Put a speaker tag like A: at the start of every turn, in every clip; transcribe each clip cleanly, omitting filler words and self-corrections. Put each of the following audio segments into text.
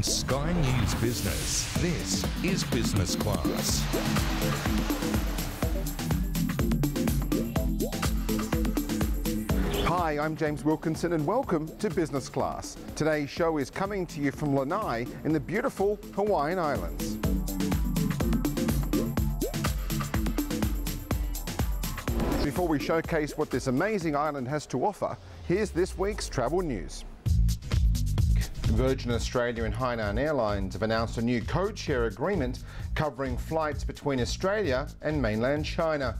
A: Sky News Business, this is Business Class.
B: Hi, I'm James Wilkinson and welcome to Business Class. Today's show is coming to you from Lanai in the beautiful Hawaiian Islands. Before we showcase what this amazing island has to offer, here's this week's travel news. Virgin Australia and Hainan Airlines have announced a new code-share agreement covering flights between Australia and mainland China.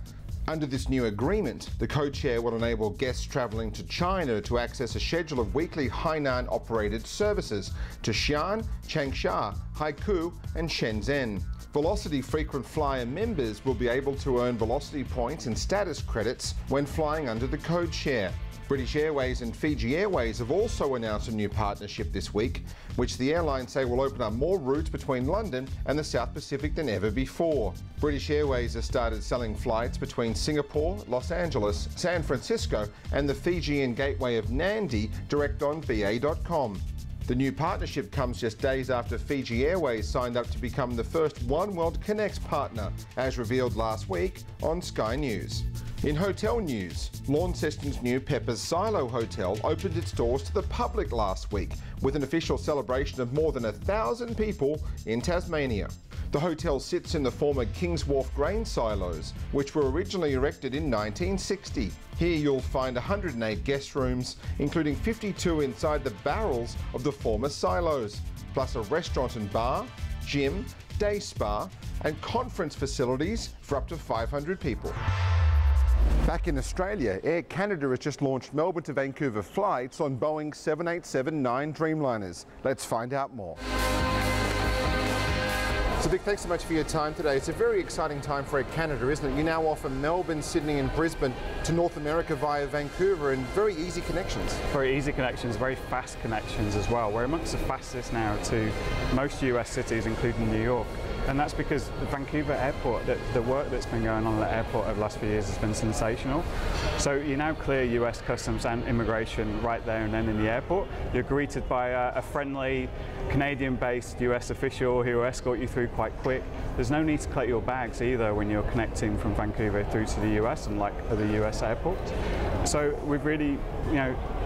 B: Under this new agreement, the code-share will enable guests travelling to China to access a schedule of weekly Hainan-operated services to Xi'an, Changsha, Haikou and Shenzhen. Velocity frequent flyer members will be able to earn Velocity points and status credits when flying under the code share. British Airways and Fiji Airways have also announced a new partnership this week, which the airlines say will open up more routes between London and the South Pacific than ever before. British Airways has started selling flights between Singapore, Los Angeles, San Francisco and the Fijian gateway of Nadi direct on BA.com. The new partnership comes just days after Fiji Airways signed up to become the first One World Connect partner, as revealed last week on Sky News. In hotel news, Launceston's new Peppers Silo Hotel opened its doors to the public last week with an official celebration of more than 1,000 people in Tasmania. The hotel sits in the former Kings Wharf grain silos, which were originally erected in 1960. Here you'll find 108 guest rooms, including 52 inside the barrels of the former silos, plus a restaurant and bar, gym, day spa, and conference facilities for up to 500 people. Back in Australia, Air Canada has just launched Melbourne to Vancouver flights on Boeing 787-9 Dreamliners. Let's find out more. So Vic, thanks so much for your time today. It's a very exciting time for Air Canada, isn't it? You now offer Melbourne, Sydney and Brisbane to North America via Vancouver, and very easy connections. Very easy connections, very fast connections as well. We're amongst the fastest now to most US cities, including New York. And that's because the Vancouver airport, the work that's been going on at the airport over the last few years has been sensational. So you now clear US customs and immigration right there and then in the airport. You're greeted by a friendly Canadian-based US official who will escort you through quite quick. There's no need to collect your bags either when you're connecting from Vancouver through to the US, and like other US airports. So we've really,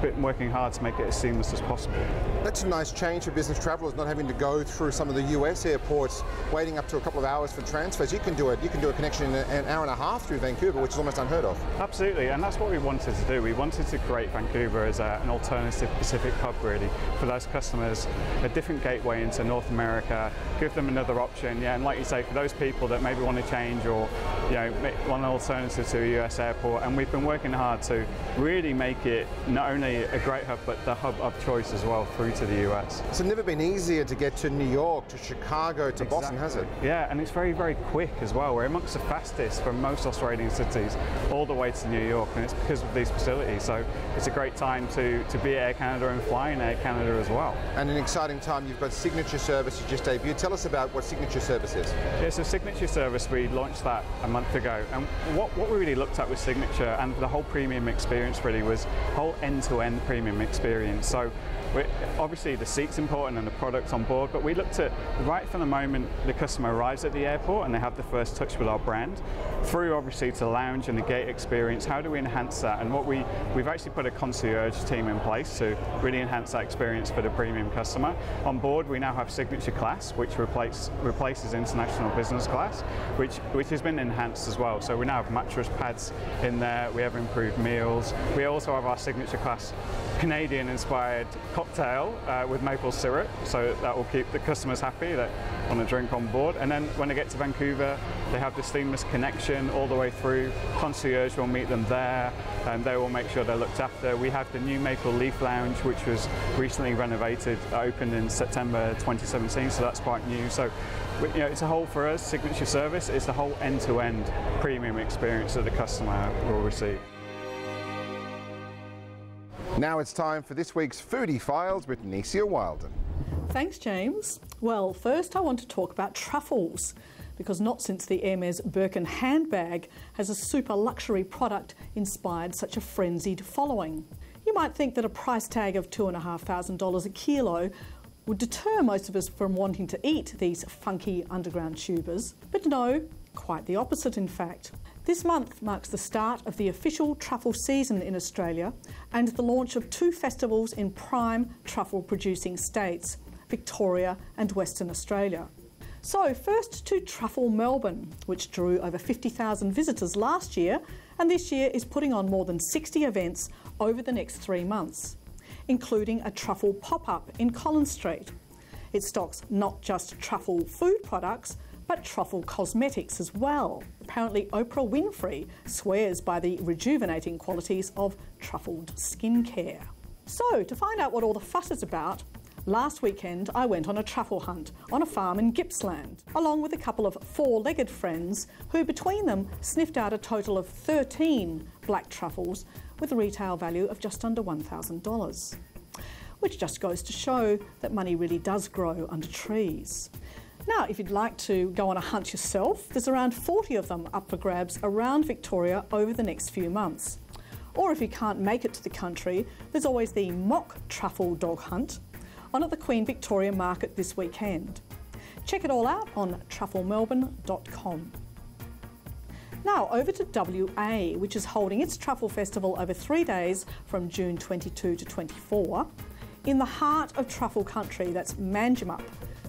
B: been working hard to make it as seamless as possible. That's a nice change for business travellers, not having to go through some of the US airports, waiting up to a couple of hours for transfers. You can do a connection in an hour and a half through Vancouver, which is almost unheard of. Absolutely, and that's what we wanted to do. We wanted to create Vancouver as an alternative Pacific hub, really, for those customers, a different gateway into North America, give them another option. Yeah, and like you say, for those people that maybe want to change or want an alternative to a US airport, and we've been working hard to really make it not only a great hub, but the hub of choice as well through to the US. It's never been easier to get to New York, to Chicago, to Boston, has it? Yeah, and it's very, very quick as well. We're amongst the fastest from most Australian cities all the way to New York, and it's because of these facilities. So it's a great time to be at Air Canada and fly in Air Canada as well. And an exciting time, you've got Signature Service you just debuted. Tell us about what Signature Service is. Yeah, so Signature Service, we launched that a month ago, and what we really looked at with Signature and the whole premium experience really was whole end-to-end premium experience. So obviously the seat's important and the product's on board, but we looked at right from the moment the customer arrives at the airport and they have the first touch with our brand, through obviously to the lounge and the gate experience. How do we enhance that? And we've actually put a concierge team in place to really enhance that experience for the premium customer. On board we now have Signature Class, which replaces International Business Class, which has been enhanced as well. So we now have mattress pads in there, we have improved meals. We also have our Signature Class Canadian-inspired cocktail with maple syrup, so that will keep the customers happy that want to drink on board. And then when they get to Vancouver, they have this seamless connection all the way through. Concierge will meet them there, and they will make sure they're looked after. We have the new Maple Leaf Lounge, which was recently renovated, opened in September 2017, so that's quite new. So it's a whole, for us, Signature Service is the whole end-to-end premium experience that the customer will receive. Now it's time for this week's Foodie Files with Nesia Wilden.
C: Thanks, James. Well, first I want to talk about truffles, because not since the Hermes Birkin handbag has a super luxury product inspired such a frenzied following. You might think that a price tag of $2,500 a kilo would deter most of us from wanting to eat these funky underground tubers. But no, quite the opposite in fact. This month marks the start of the official truffle season in Australia and the launch of 2 festivals in prime truffle producing states, Victoria and Western Australia. So first to Truffle Melbourne, which drew over 50,000 visitors last year and this year is putting on more than 60 events over the next 3 months, including a truffle pop-up in Collins Street. It stocks not just truffle food products, but truffle cosmetics as well. Apparently Oprah Winfrey swears by the rejuvenating qualities of truffled skincare. So to find out what all the fuss is about, last weekend I went on a truffle hunt on a farm in Gippsland, along with a couple of 4-legged friends who between them sniffed out a total of 13 black truffles with a retail value of just under $1,000, which just goes to show that money really does grow under trees. Now, if you'd like to go on a hunt yourself, there's around 40 of them up for grabs around Victoria over the next few months. Or if you can't make it to the country, there's always the mock truffle dog hunt on at the Queen Victoria Market this weekend. Check it all out on trufflemelbourne.com. Now over to WA, which is holding its Truffle Festival over 3 days from June 22 to 24 in the heart of truffle country, that's Manjimup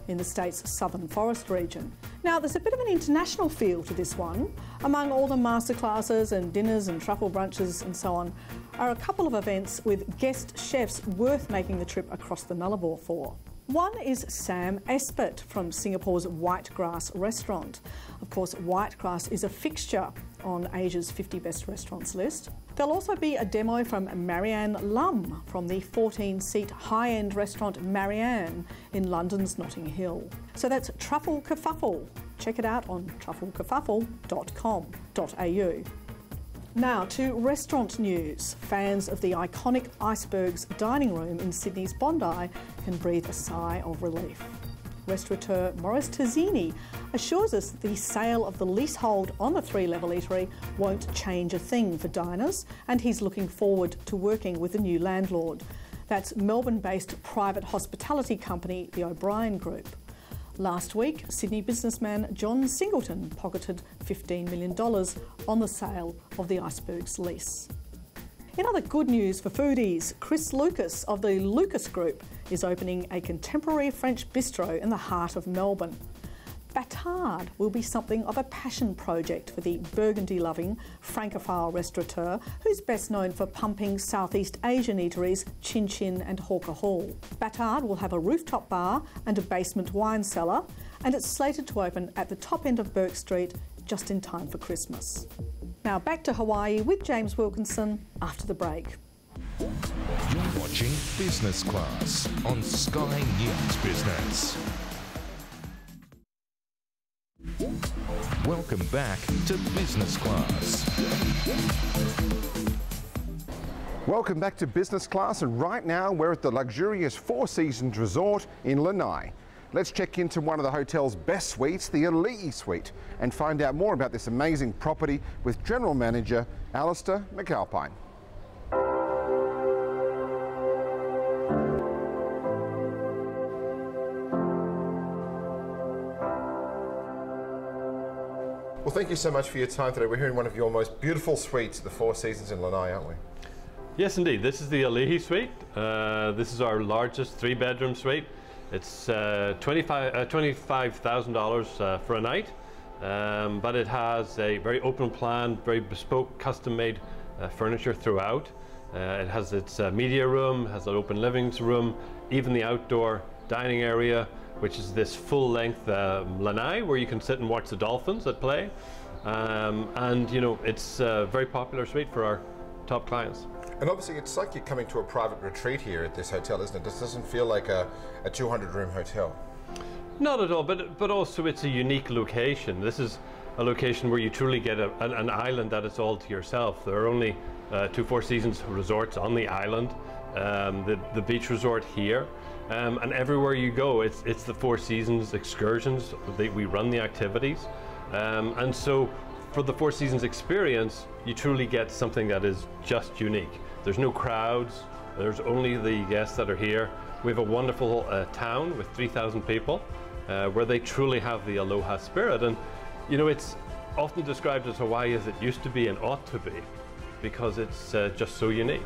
C: in the state's southern forest region. Now there's a bit of an international feel to this one. Among all the masterclasses and dinners and truffle brunches and so on are a couple of events with guest chefs worth making the trip across the Nullarbor for. One is Sam Espert from Singapore's Whitegrass restaurant. Of course, Whitegrass is a fixture on Asia's 50 Best Restaurants list. There'll also be a demo from Marianne Lum from the 14-seat high-end restaurant Marianne in London's Notting Hill. So that's Truffle Kerfuffle. Check it out on trufflekerfuffle.com.au. Now to restaurant news. Fans of the iconic Icebergs dining room in Sydney's Bondi can breathe a sigh of relief. Restaurateur Maurice Terzini assures us the sale of the leasehold on the 3-level eatery won't change a thing for diners, and he's looking forward to working with the new landlord. That's Melbourne-based private hospitality company, the O'Brien Group. Last week, Sydney businessman John Singleton pocketed $15 million on the sale of the Icebergs lease. In other good news for foodies, Chris Lucas of the Lucas Group is opening a contemporary French bistro in the heart of Melbourne. Batard will be something of a passion project for the burgundy-loving francophile restaurateur who's best known for pumping Southeast Asian eateries Chin Chin and Hawker Hall. Batard will have a rooftop bar and a basement wine cellar, and it's slated to open at the top end of Bourke Street just in time for Christmas. Now back to Hawaii with James Wilkinson after the break.
A: You're watching Business Class on Sky News Business. Welcome back to Business Class.
B: Welcome back to Business Class, and right now we're at the luxurious Four Seasons Resort in Lanai. Let's check into one of the hotel's best suites, the Ali'i Suite, and find out more about this amazing property with General Manager Alistair McAlpine. Well, thank you so much for your time today. We're here in one of your most beautiful suites, the Four Seasons in Lanai, aren't we?
D: Yes, indeed. This is the Ali'i Suite. This is our largest 3-bedroom suite. It's $25,000 for a night, but it has a very open plan, very bespoke, custom-made furniture throughout. It has its media room, has an open living room, even the outdoor dining area, which is this full-length lanai where you can sit and watch the dolphins at play. And you know, it's a very popular suite for our top clients.
B: And obviously it's like you're coming to a private retreat here at this hotel, isn't it? This doesn't feel like a 200-room hotel.
D: Not at all, but also it's a unique location. This is a location where you truly get an island that is all to yourself. There are only 2 Four Seasons resorts on the island, the beach resort here. And everywhere you go, it's the Four Seasons excursions. We run the activities. And so for the Four Seasons experience, you truly get something that is just unique. There's no crowds, There's only the guests that are here. We have a wonderful town with 3,000 people where they truly have the aloha spirit. And you know, it's often described as Hawaii as it used to be and ought to be, because it's just so unique.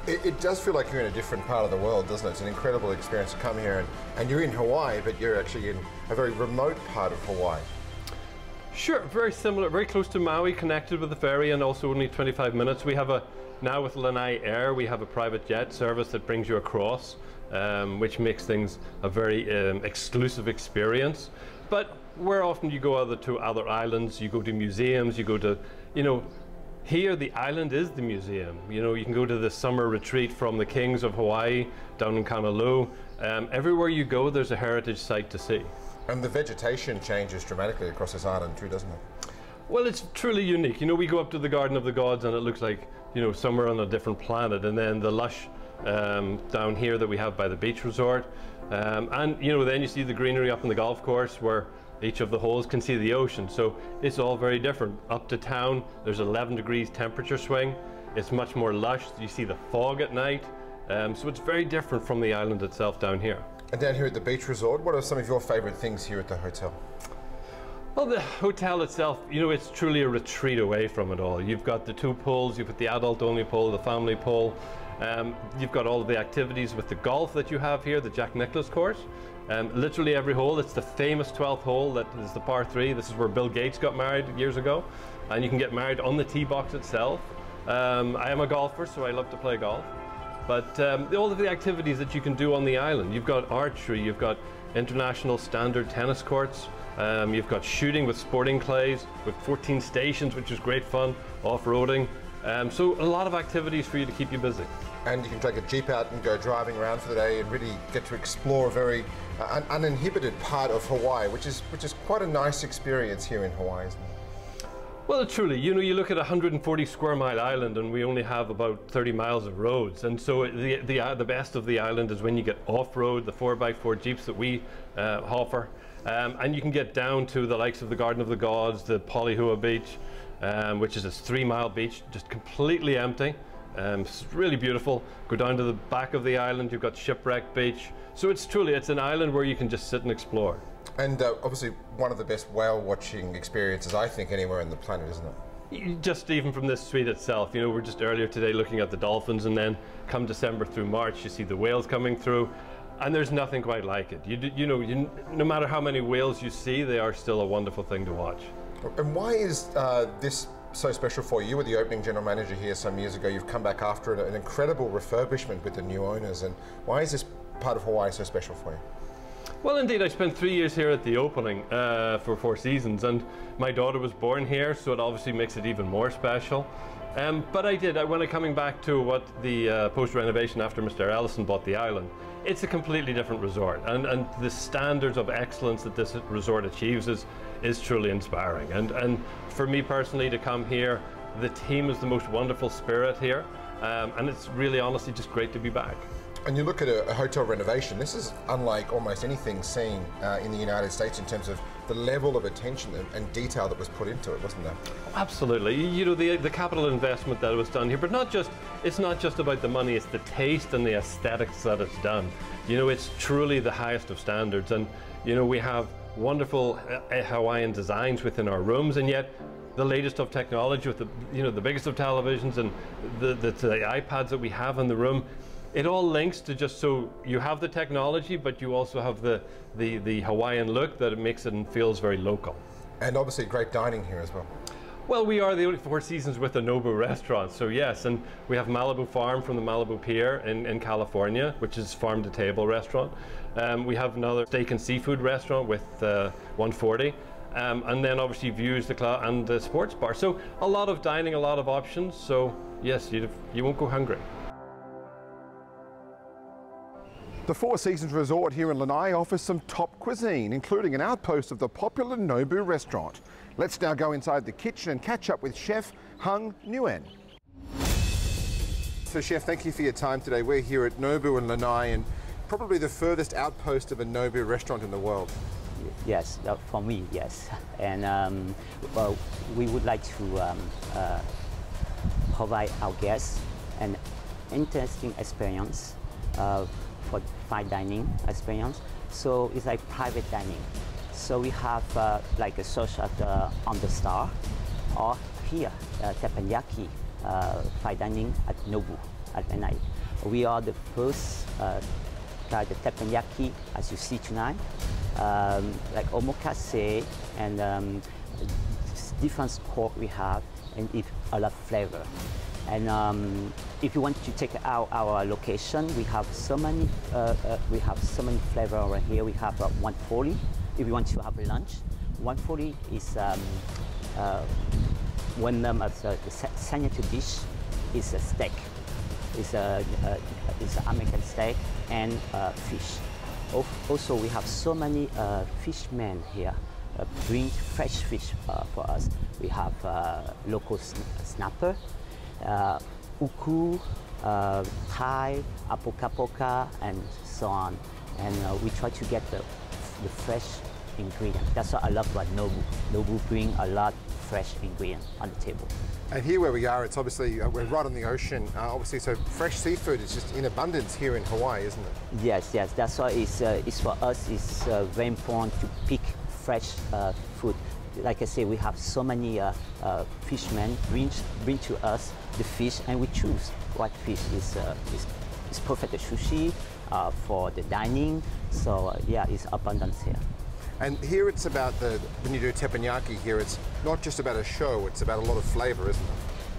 B: It does feel like you're in a different part of the world, doesn't it? It's an incredible experience to come here, and you're in Hawaii, but you're actually in a very remote part of Hawaii.
D: Sure, very similar, very close to Maui, connected with the ferry, and also only 25 minutes. We have now with Lanai Air, we have a private jet service that brings you across, which makes things a very exclusive experience. But where often you go to other islands, you go to museums, you go to, you know, here the island is the museum. You know, you can go to the summer retreat from the Kings of Hawaii down in Honolulu. Everywhere you go, there's a heritage site to see.
B: And the vegetation changes dramatically across this island too, doesn't it?
D: Well, it's truly unique. You know, we go up to the Garden of the Gods and it looks like, you know, somewhere on a different planet. And then the lush down here that we have by the beach resort. And, you know, then you see the greenery up on the golf course where each of the holes can see the ocean. So it's all very different. Up to town, there's 11 degrees temperature swing. It's much more lush. You see the fog at night. So it's very different from the island itself down here. And
B: down here at the beach resort, what are some of your favorite things here at the hotel?
D: Well, the hotel itself, you know, it's truly a retreat away from it all. You've got the two pools, you've got the adult-only pool, the family pool. You've got all of the activities with the golf that you have here, the Jack Nicklaus course. Literally every hole, it's the famous 12th hole that is the par 3. This is where Bill Gates got married years ago. And you can get married on the tee box itself. I am a golfer, so I love to play golf. But all of the activities that you can do on the island, you've got archery, you've got international standard tennis courts, you've got shooting with sporting clays, with 14 stations, which is great fun, off-roading. So a lot of activities for you to keep you busy.
B: And you can take a Jeep out and go driving around for the day and really get to explore a very uninhibited part of Hawaii, which is quite a nice experience here in Hawaii, isn't it?
D: Well, truly, you know, you look at a 140 square mile island and we only have about 30 miles of roads. And so the best of the island is when you get off-road, the 4x4 Jeeps that we offer. And you can get down to the likes of the Garden of the Gods, the Polihua Beach, which is a 3-mile beach, just completely empty. It's really beautiful. Go down to the back of the island, you've got Shipwreck Beach. So it's an island where you can just sit and explore. And
B: obviously one of the best whale watching experiences, I think, anywhere on the planet, isn't it?
D: Just even from this suite itself, you know, we're just earlier today looking at the dolphins, and then come December through March, you see the whales coming through, and there's nothing quite like it. No matter how many whales you see, they are still a wonderful thing to watch.
B: And why is this so special for you? You were the opening general manager here some years ago. You've come back after an incredible refurbishment with the new owners. And why is this part of Hawaii so special for you?
D: Well, indeed, I spent 3 years here at the opening for Four Seasons, and my daughter was born here, so it obviously makes it even more special. But when I'm coming back to what the post-renovation after Mr. Ellison bought the island, it's a completely different resort, and the standards of excellence that this resort achieves is truly inspiring. And for me personally to come here, the team is the most wonderful spirit here, and it's really honestly just great to be back.
B: And you look at a hotel renovation, this is unlike almost anything seen in the United States in terms of the level of attention and detail that was put into it, wasn't there?
D: Absolutely. You know, the capital investment that was done here, but it's not just about the money, it's the taste and the aesthetics that it's done. You know, it's truly the highest of standards, and you know, we have wonderful Hawaiian designs within our rooms, and yet the latest of technology with the biggest of televisions and the iPads that we have in the room. It all links to just so you have the technology, but you also have the Hawaiian look that it makes it and feels very local.
B: And obviously great dining here as well.
D: Well, we are the only Four Seasons with a Nobu restaurant, so yes, and we have Malibu Farm from the Malibu Pier in California, which is farm-to-table restaurant. We have another steak and seafood restaurant with 140. And then obviously Views and the sports bar. So a lot of dining, a lot of options, so yes, you won't go hungry.
B: The Four Seasons Resort here in Lanai offers some top cuisine, including an outpost of the popular Nobu restaurant. Let's now go inside the kitchen and catch up with Chef Hung Nguyen. So Chef, thank you for your time today. We're here at Nobu in Lanai, and probably the furthest outpost of a Nobu restaurant in the world.
E: Yes, for me, yes. And well, we would like to provide our guests interesting experience for fine dining experience. So it's like private dining. So we have like a search on the star, or here, Teppanyaki fine dining at Nobu at Lanai. We are the first try the teppanyaki as you see tonight, like omakase and different pork we have, and it a lot of flavor. And if you want to check out our location, we have so many flavor over here. We have 140. If you want to have lunch, 140 is one as a signature dish is a steak. It's an American steak and fish. Also, we have so many fishermen here bring fresh fish for us. We have local snapper, uku, Thai, apoka, and so on. And we try to get the fresh ingredient. That's what I love about Nobu. Nobu bring a lot fresh ingredient on the table.
B: And here where we are, it's obviously, we're right on the ocean, obviously, so fresh seafood is just in abundance here in Hawaii, isn't it?
E: Yes, that's why it's for us, it's very important to pick fresh food. Like I say, we have so many fishermen bring to us the fish, and we choose what fish is perfect sushi for the dining. So yeah, it's abundance here.
B: And here it's about when you do teppanyaki here, it's not just about a show, it's about a lot of flavor, isn't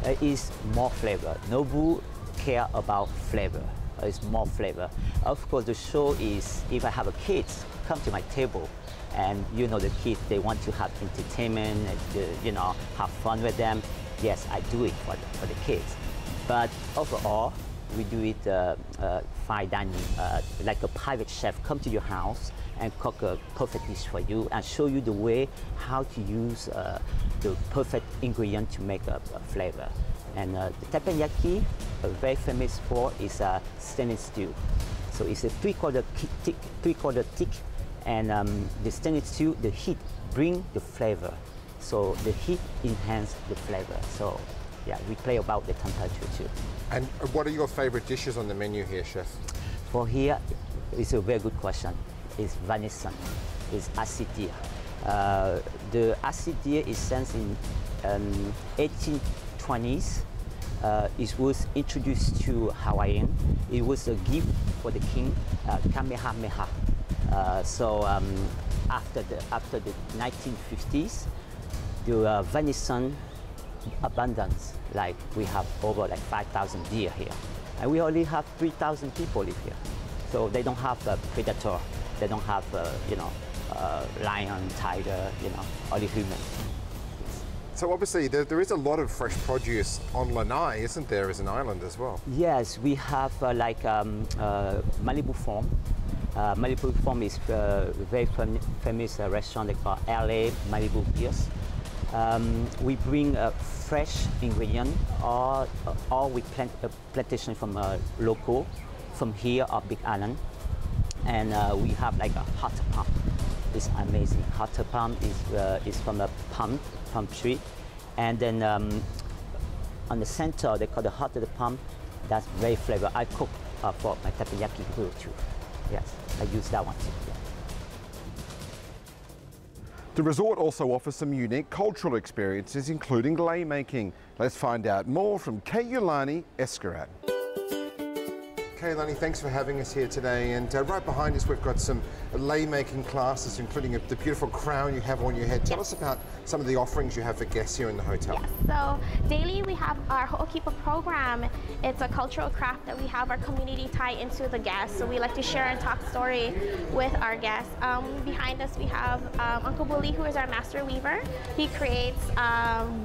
B: it?
E: It is more flavor. Nobu care about flavor. It's more flavor. Of course, the show is, if I have a kids come to my table, and you know the kids, they want to have entertainment, and, have fun with them. Yes, I do it for the kids. But overall, we do it fine dining, like a private chef come to your house and cook a perfect dish for you and show you the way how to use the perfect ingredient to make a flavor. And the teppanyaki, very famous for, is a stainless steel. So it's a three-quarter thick, and the stainless steel, the heat bring the flavor. So the heat enhance the flavor. So yeah, we play about the temperature too.
B: And what are your favorite dishes on the menu here, Chef?
E: For here, it's a very good question. It's venison, it's acidea. The acidea is since in 1820s. It was introduced to Hawaiian. It was a gift for the king, Kamehameha. So after the 1950s, the venison abundance. Like we have over like 5,000 deer here, and we only have 3,000 people live here. So they don't have a predator. They don't have lion, tiger, only human.
B: So obviously there is a lot of fresh produce on Lanai, isn't there, as an island as well?
E: Yes, we have like Malibu Farm. Malibu Farm is a very famous restaurant they call LA Malibu Beers. We bring a fresh ingredient, or we plant a plantation from a local, from here or Big Island. And we have like a hot pump. It's amazing. Hot pump is from a palm tree, and then on the center they call the hot pump. That's very flavor. I cook for my teppanyaki grill too. Yes, I use that one too. Yeah.
B: The resort also offers some unique cultural experiences, including lei making. Let's find out more from Keulani Escarat. Keulani, thanks for having us here today, and right behind us we've got some lei making classes, including the beautiful crown you have on your head. Tell us about some of the offerings you have for guests here in the hotel.
F: Yes, so daily we have our Ho'okipa program. It's a cultural craft that we have our community tie into the guests, so we like to share and talk story with our guests. Behind us we have Uncle Bully, who is our master weaver. He creates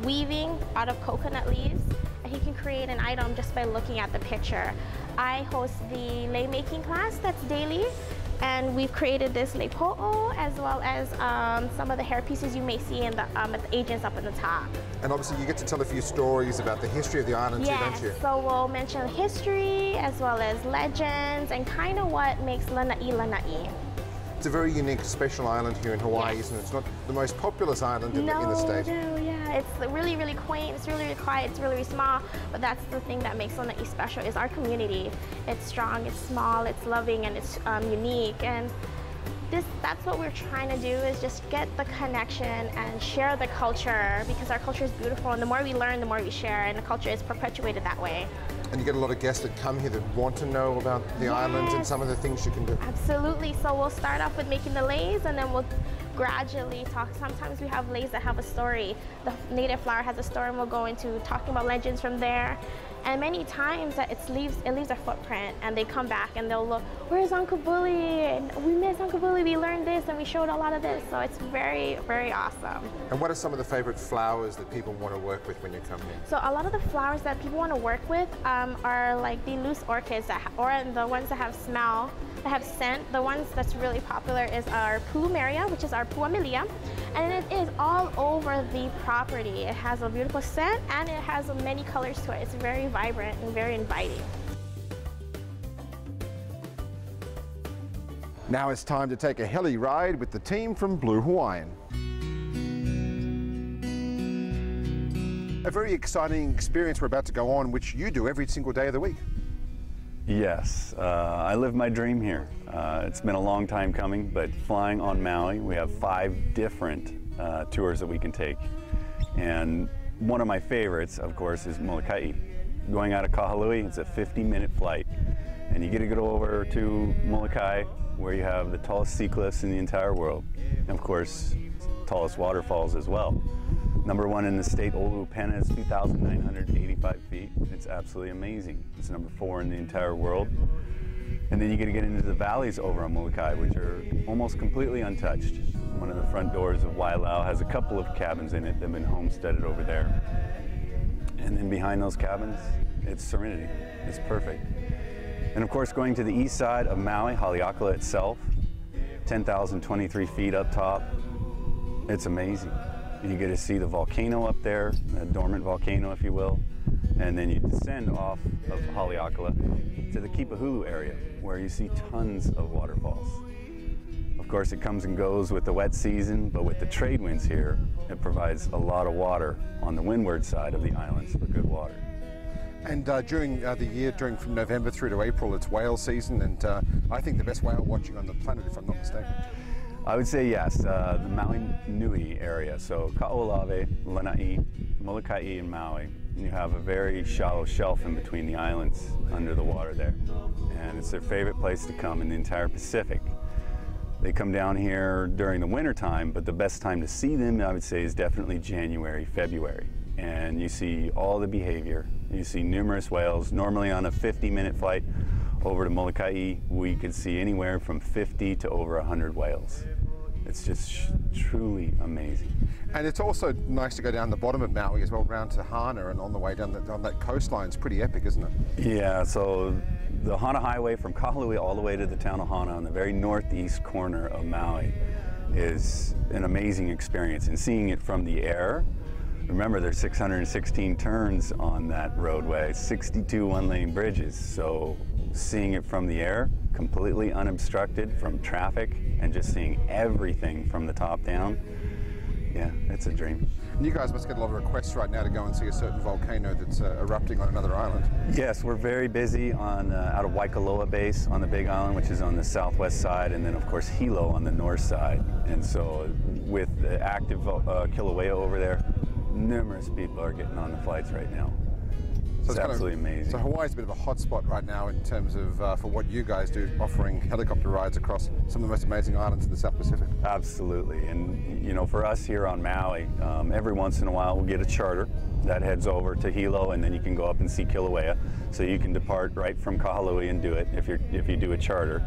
F: weaving out of coconut leaves. He can create an item just by looking at the picture. I host the lei making class that's daily, and we've created this lei po'o, as well as some of the hair pieces you may see in the agents up at the top.
B: And obviously you get to tell a few stories about the history of the island too, don't you?
F: Yes, so we'll mention history as well as legends and kind of what makes Lanai Lanai.
B: It's a very unique, special island here in Hawaii, isn't it? It's not the most populous island in the state.
F: No, yeah. It's really, really quaint, it's really, really quiet, it's really, really small, but that's the thing that makes Lanai special is our community. It's strong, it's small, it's loving, and it's unique. And that's what we're trying to do, is just get the connection and share the culture, because our culture is beautiful, and the more we learn, the more we share, and the culture is perpetuated that way. And you get a lot of guests that come here that want to know about the islands and some of the things you can do. Absolutely. So we'll start off with making the leis, and then we'll gradually talk. Sometimes we have leis that have a story. The native flower has a story, and we'll go into talking about legends from there. And many times that it leaves a footprint, and they come back and they'll look, where's Uncle Bully? And we miss Uncle Bully, we learned this and we showed a lot of this. So it's very, very awesome. And what are some of the favorite flowers that people want to work with when you come here? So a lot of the flowers that people want to work with are like the loose orchids, or the ones that have smell, that have scent. The ones that's really popular is our plumeria, which is our Puamelia. And it is all over the property. It has a beautiful scent, and it has many colors to it. It's very vibrant and very inviting.
B: Now it's time to take a heli ride with the team from Blue Hawaiian. A very exciting experience we're about to go on, which you do every single day of the week.
G: Yes, I live my dream here. It's been a long time coming, but flying on Maui, we have 5 different tours that we can take. And one of my favorites, of course, is Molokai. Going out of Kahului, it's a 50-minute flight. And you get to go over to Molokai, where you have the tallest sea cliffs in the entire world. And of course, tallest waterfalls as well. #1 in the state, Olu'upena, is 2,985 feet. It's absolutely amazing. It's #4 in the entire world. And then you get to get into the valleys over on Molokai, which are almost completely untouched. One of the front doors of Wailau has a couple of cabins in it that have been homesteaded over there. And then behind those cabins, it's serenity. It's perfect. And of course, going to the east side of Maui, Haleakala itself, 10,023 feet up top. It's amazing. You get to see the volcano up there, a dormant volcano, if you will. And then you descend off of Haleakala to the Kipahulu area, where you see tons of waterfalls. Of course, it comes and goes with the wet season, but with the trade winds here, it provides a lot of water on the windward side of the islands for good water.
B: And during the year, from November through to April, it's whale season, and I think the best whale watching on the planet, if I'm not mistaken.
G: I would say yes, the Maui Nui area, so Ka'olave, Lanai, Molokai, and Maui. You have a very shallow shelf in between the islands under the water there, and it's their favorite place to come in the entire Pacific. They come down here during the winter time, but the best time to see them, I would say, is definitely January, February. And you see all the behavior. You see numerous whales. Normally on a 50-minute flight over to Molokai, we could see anywhere from 50 to over 100 whales. It's just truly amazing.
B: And it's also nice to go down the bottom of Maui as well, round to Hana, and on the way down that coastline. It's pretty epic, isn't it?
G: Yeah, so the Hana Highway from Kahului all the way to the town of Hana on the very northeast corner of Maui is an amazing experience. And seeing it from the air, remember there's 616 turns on that roadway, 62 one-lane bridges. So seeing it from the air, completely unobstructed from traffic, and just seeing everything from the top down, yeah, it's a dream.
B: And you guys must get a lot of requests right now to go and see a certain volcano that's erupting on another island.
G: Yes, we're very busy on out of Waikoloa Base on the Big Island, which is on the southwest side, and then of course Hilo on the north side. And so with the active Kilauea over there, numerous people are getting on the flights right now. So it's absolutely amazing.
B: So Hawaii's a bit of a hotspot right now in terms of for what you guys do, offering helicopter rides across some of the most amazing islands in the South Pacific.
G: Absolutely, and you know, for us here on Maui, every once in a while we'll get a charter that heads over to Hilo, and then you can go up and see Kilauea. So you can depart right from Kahului and do it if you do a charter.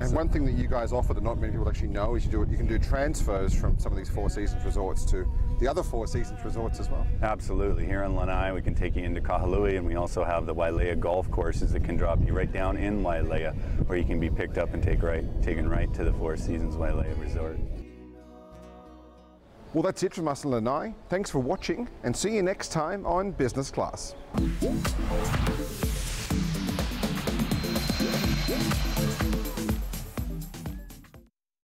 B: And one thing that you guys offer that not many people actually know is you can do transfers from some of these Four Seasons resorts to the other Four Seasons resorts as well.
G: Absolutely. Here on Lanai, we can take you into Kahului, and we also have the Wailea golf courses that can drop you right down in Wailea, where you can be picked up and taken right to the Four Seasons Wailea Resort.
B: Well, that's it from us in Lanai. Thanks for watching, and see you next time on Business Class.